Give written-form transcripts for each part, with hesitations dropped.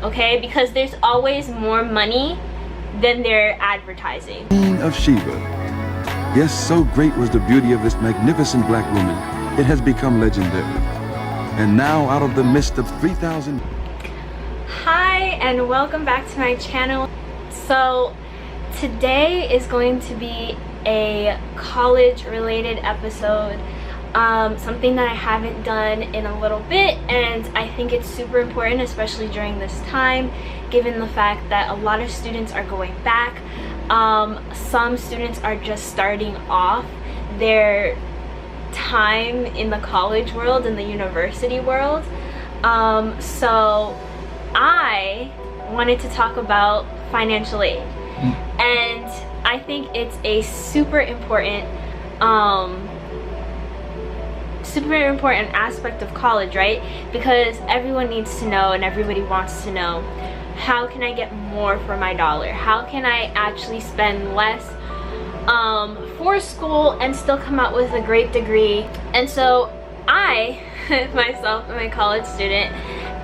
okay? Because there's always more money than they're advertising. Queen of Sheba. Yes, so great was the beauty of this magnificent black woman, it has become legendary. And now, out of the midst of 3,000... Hi, and welcome back to my channel. So, today is going to be a college-related episode. Something that I haven't done in a little bit, and I think it's super important, especially during this time, given the fact that a lot of students are going back. Some students are just starting off their time in the college world, in the university world. So I wanted to talk about financial aid, and I think it's a super important aspect of college, right? Because everyone needs to know, and everybody wants to know, how can I get more for my dollar? How can I actually spend less for school and still come out with a great degree? And so I myself am a college student,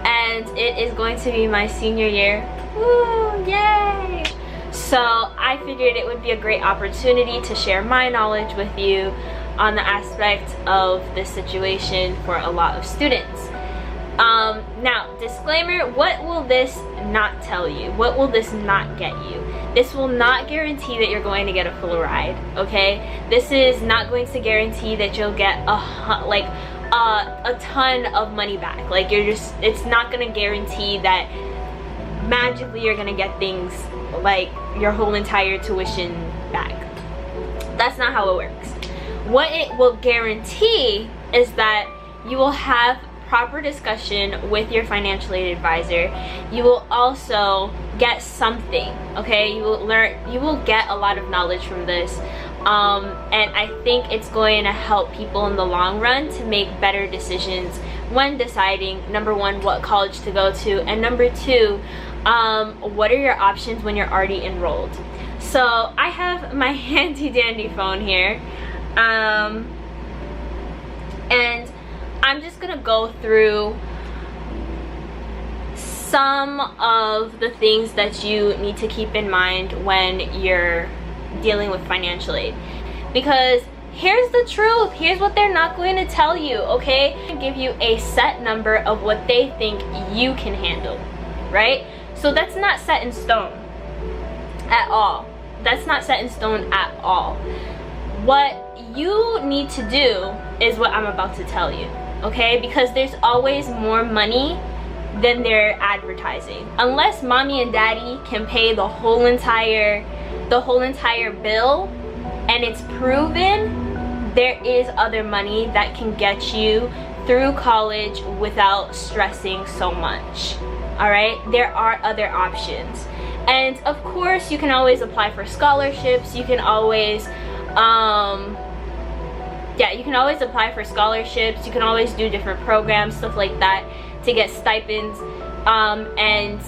and it is going to be my senior year. Woo, yay! So I figured it would be a great opportunity to share my knowledge with you on the aspect of this situation for a lot of students. Now, disclaimer, what will this not tell you? What will this not get you? This will not guarantee that you're going to get a full ride, okay? This is not going to guarantee that you'll get a ton of money back. Like, it's not going to guarantee that magically you're going to get things like your whole entire tuition back. That's not how it works. What it will guarantee is that you will have proper discussion with your financial aid advisor. You will also get something, okay? You will get a lot of knowledge from this, and I think it's going to help people in the long run to make better decisions when deciding, number one, what college to go to, and number two, what are your options when you're already enrolled. So I have my handy dandy phone here, and I'm just gonna go through some of the things that you need to keep in mind when you're dealing with financial aid, because here's the truth. Here's what they're not going to tell you, okay? They give you a set number of what they think you can handle, right? So that's not set in stone at all. That's not set in stone at all. What you need to do is what I'm about to tell you, okay? Because there's always more money than they're advertising. Unless mommy and daddy can pay the whole entire bill and it's proven, there is other money that can get you through college without stressing so much. All right, there are other options, and of course you can always apply for scholarships. You can always you can always apply for scholarships. You can always do different programs, stuff like that, to get stipends and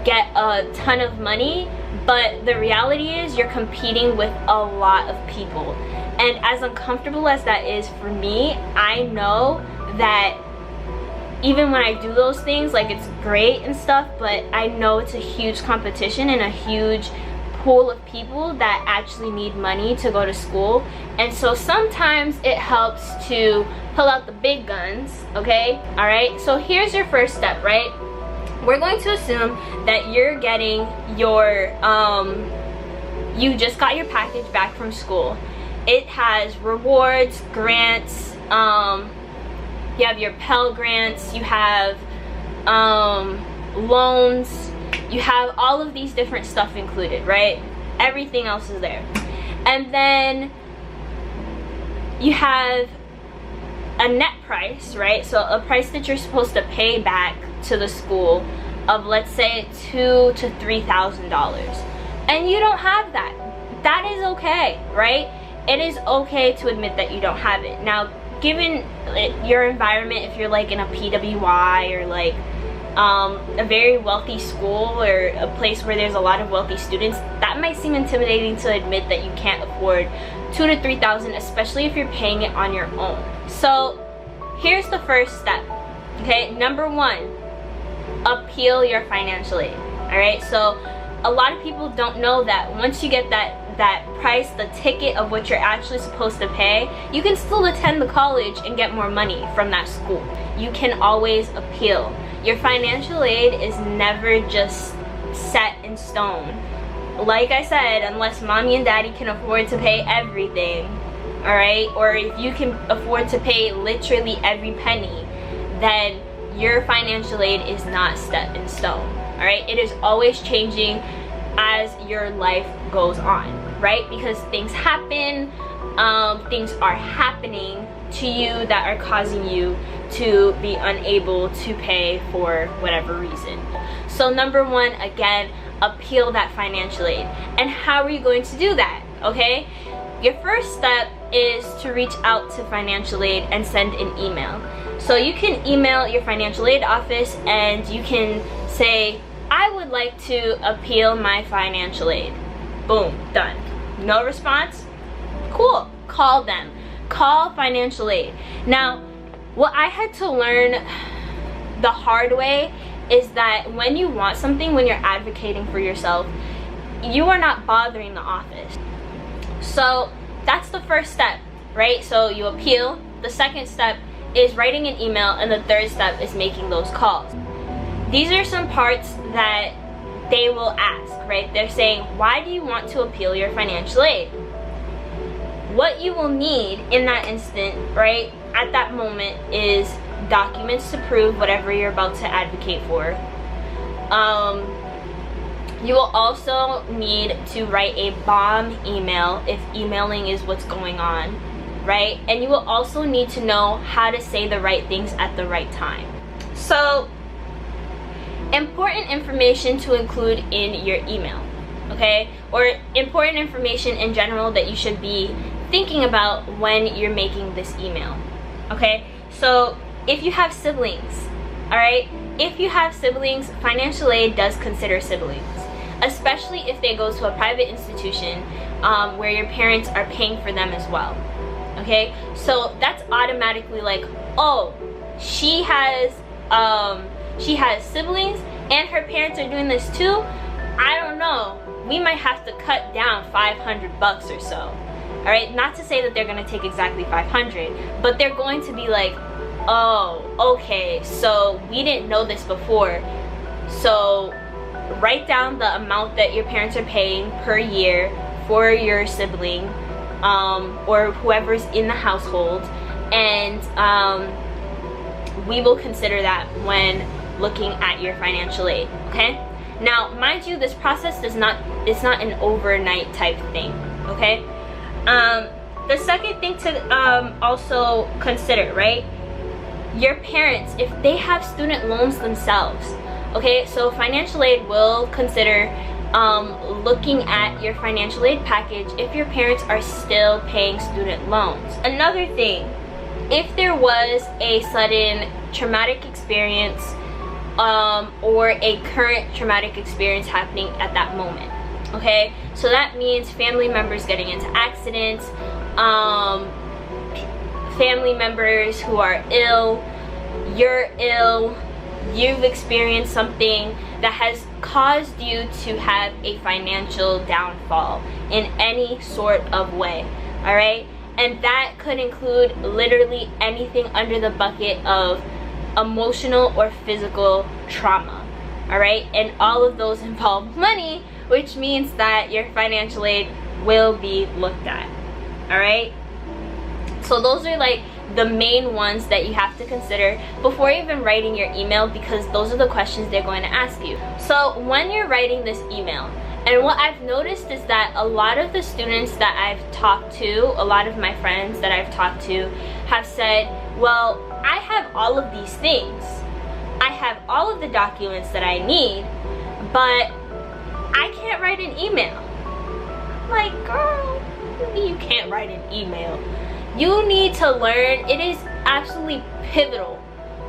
get a ton of money. But the reality is you're competing with a lot of people, and as uncomfortable as that is for me, I know that even when I do those things, like, it's great and stuff, but I know it's a huge competition and a huge pool of people that actually need money to go to school. And so sometimes it helps to pull out the big guns, okay? All right, so here's your first step, right? We're going to assume that you're getting your you just got your package back from school. It has rewards, grants, you have your Pell Grants, you have loans, you have all of these different stuff included, right? Everything else is there. And then you have a net price, right? So a price that you're supposed to pay back to the school of, let's say, $2,000 to $3,000. And you don't have that. That is okay, right? It is okay to admit that you don't have it. Now, given your environment, if you're like in a PWI or like a very wealthy school or a place where there's a lot of wealthy students, that might seem intimidating to admit that you can't afford $2,000 to $3,000, especially if you're paying it on your own. So here's the first step, okay? Number one, appeal your financial aid. All right, so a lot of people don't know that once you get that price, the ticket of what you're actually supposed to pay, you can still attend the college and get more money from that school. You can always appeal. Your financial aid is never just set in stone. Like I said, unless mommy and daddy can afford to pay everything, all right, or if you can afford to pay literally every penny, then your financial aid is not set in stone. All right, it is always changing as your life goes on, right? Because things happen, things are happening to you that are causing you to be unable to pay for whatever reason. So number one, again, appeal that financial aid. And how are you going to do that? Okay, your first step is to reach out to financial aid and send an email. So you can email your financial aid office and you can say, I would like to appeal my financial aid. Boom, done. No response? Cool, call them. Call financial aid. Now, what I had to learn the hard way is that when you want something, when you're advocating for yourself, you are not bothering the office. So that's the first step, right? So you appeal. The second step is writing an email, and the third step is making those calls. These are some parts that they will ask, right? They're saying, why do you want to appeal your financial aid? What you will need in that instant, right, at that moment, is documents to prove whatever you're about to advocate for. You will also need to write a bomb email if emailing is what's going on, right? And you will also need to know how to say the right things at the right time. So, important information to include in your email, okay? Or important information in general that you should be thinking about when you're making this email, okay? So, if you have siblings, all right? If you have siblings, financial aid does consider siblings, especially if they go to a private institution where your parents are paying for them as well, okay? So that's automatically like, oh, she has siblings and her parents are doing this too. I don't know, we might have to cut down $500 or so, all right? Not to say that they're gonna take exactly 500, but they're going to be like, oh, okay, so we didn't know this before, so write down the amount that your parents are paying per year for your sibling or whoever's in the household, and we will consider that when looking at your financial aid, okay? Now, mind you, this process it's not an overnight type thing, okay? The second thing to also consider, right? Your parents, if they have student loans themselves, okay, so financial aid will consider looking at your financial aid package if your parents are still paying student loans. Another thing, if there was a sudden traumatic experience or a current traumatic experience happening at that moment, okay, so that means family members getting into accidents, family members who are ill, you're ill, you've experienced something that has caused you to have a financial downfall in any sort of way, all right? And that could include literally anything under the bucket of emotional or physical trauma, all right? And all of those involve money, which means that your financial aid will be looked at, all right? So those are like the main ones that you have to consider before even writing your email, because those are the questions they're going to ask you. So when you're writing this email, and what I've noticed is that a lot of the students that I've talked to, a lot of my friends that I've talked to have said, well, I have all of these things. I have all of the documents that I need, but I can't write an email. Like, girl, you can't write an email. You need to learn, it is absolutely pivotal,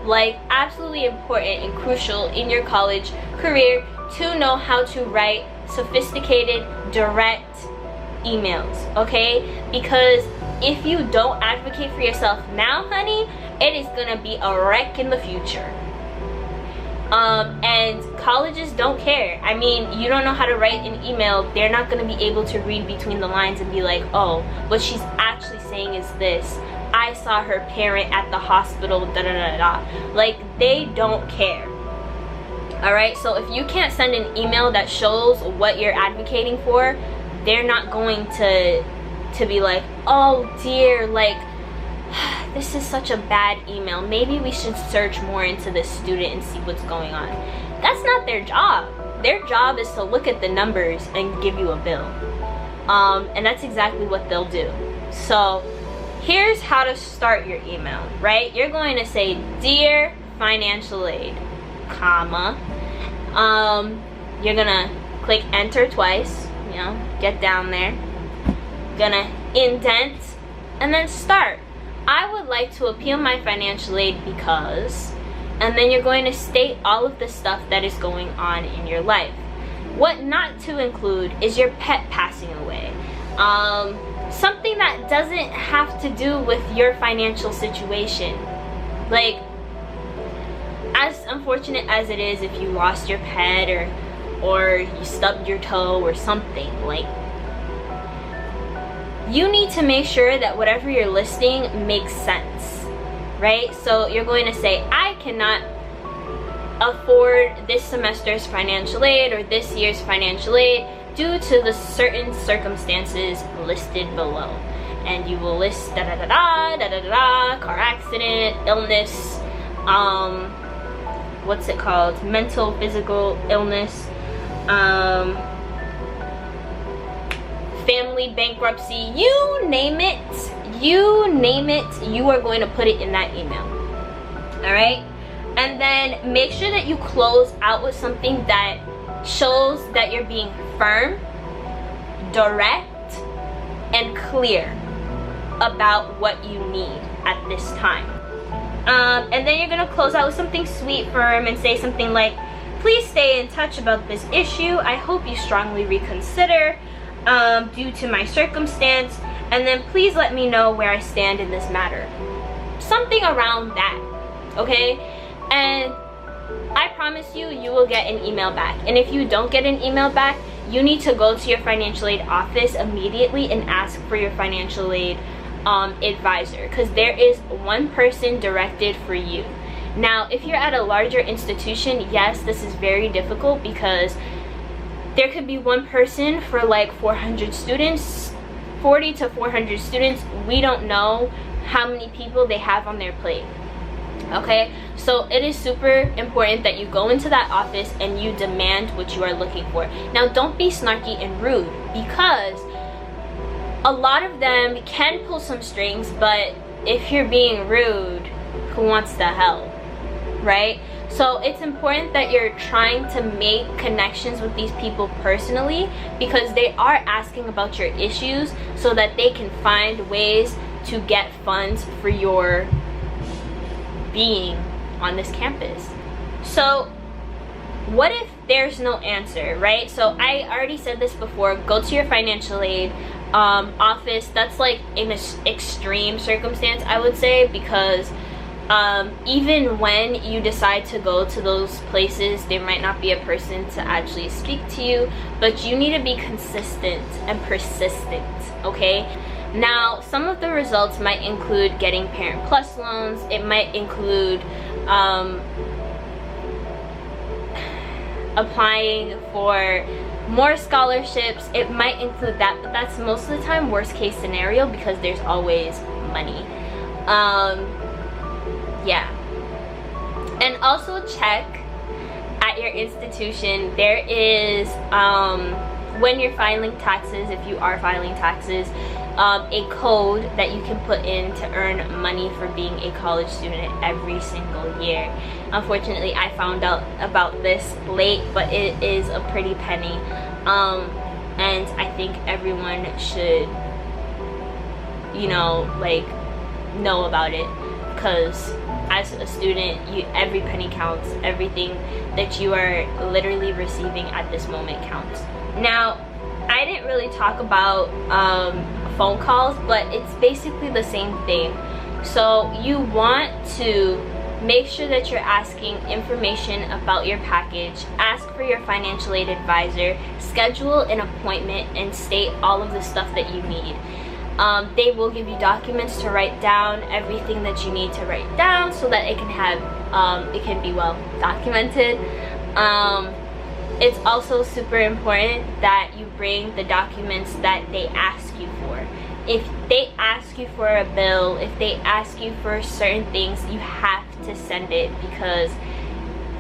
like absolutely important and crucial in your college career to know how to write sophisticated, direct emails, okay? Because if you don't advocate for yourself now, honey, it is gonna be a wreck in the future. And colleges don't care. I mean, you don't know how to write an email, they're not going to be able to read between the lines and be like, oh, what she's actually saying is this. I saw her parent at the hospital, da da da da. Like, they don't care. Alright, so if you can't send an email that shows what you're advocating for, they're not going to be like, oh dear, like, this is such a bad email. Maybe we should search more into this student and see what's going on. That's not their job. Their job is to look at the numbers and give you a bill. And that's exactly what they'll do. So here's how to start your email, right? You're going to say, dear financial aid, comma. You're gonna click enter twice, you know, get down there. Gonna indent and then start. I would like to appeal my financial aid because, and then you're going to state all of the stuff that is going on in your life. What not to include is your pet passing away. Something that doesn't have to do with your financial situation. Like, as unfortunate as it is if you lost your pet or you stubbed your toe or something, like, you need to make sure that whatever you're listing makes sense, right? So you're going to say, I cannot afford this semester's financial aid or this year's financial aid due to the certain circumstances listed below. And you will list da da da da da da da, car accident, illness, what's it called, mental, physical illness, family bankruptcy, you name it, you are going to put it in that email. All right, and then make sure that you close out with something that shows that you're being firm, direct, and clear about what you need at this time. And then you're gonna close out with something sweet, firm, and say something like, please stay in touch about this issue. I hope you strongly reconsider due to my circumstance, and then please let me know where I stand in this matter. Something around that, okay? And I promise you, you will get an email back. And if you don't get an email back, you need to go to your financial aid office immediately and ask for your financial aid advisor, because there is one person directed for you. Now, if you're at a larger institution, yes, this is very difficult because there could be one person for like 400 students, 40 to 400 students. We don't know how many people they have on their plate. Okay, so it is super important that you go into that office and you demand what you are looking for. Now, don't be snarky and rude, because a lot of them can pull some strings, but if you're being rude, who wants the help, right? So it's important that you're trying to make connections with these people personally, because they are asking about your issues so that they can find ways to get funds for your being on this campus. So what if there's no answer, right? So I already said this before, go to your financial aid office. That's like in an extreme circumstance, I would say, because even when you decide to go to those places, there might not be a person to actually speak to you, but you need to be consistent and persistent, okay? Now, some of the results might include getting Parent Plus loans. It might include applying for more scholarships. It might include that, but that's most of the time worst case scenario, because there's always money. Yeah. And also check at your institution. There is, when you're filing taxes, if you are filing taxes, a code that you can put in to earn money for being a college student every single year. Unfortunately, I found out about this late, but it is a pretty penny, and I think everyone should, you know, like, know about it, because as a student, every penny counts. Everything that you are literally receiving at this moment counts. Now, I didn't really talk about phone calls, but it's basically the same thing. So you want to Make sure that you're asking information about your package. Ask for your financial aid advisor. Schedule an appointment and state all of the stuff that you need. They will give you documents to write down, everything that you need to write down so that it can be well documented. It's also super important that you bring the documents that they ask you for. If they ask you for a bill, if they ask you for certain things, you have to send it, because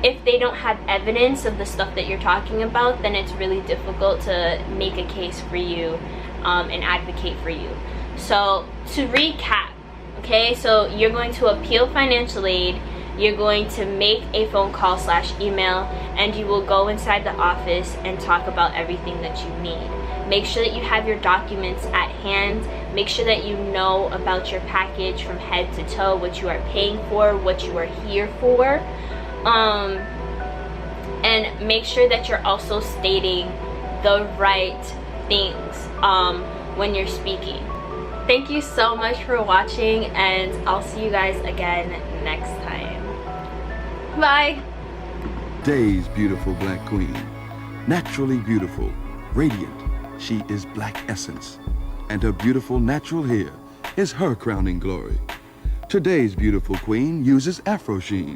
if they don't have evidence of the stuff that you're talking about, then it's really difficult to make a case for you and advocate for you. So to recap, okay, so you're going to appeal financial aid, you're going to make a phone call / email, and you will go inside the office and talk about everything that you need. Make sure that you have your documents at hand. Make sure that you know about your package from head to toe, what you are paying for, what you are here for. And make sure that you're also stating the right things when you're speaking. Thank you so much for watching, and I'll see you guys again next time. Bye. Today's beautiful black queen, naturally beautiful, radiant, she is black essence, and her beautiful natural hair is her crowning glory. Today's beautiful queen uses Afro sheen,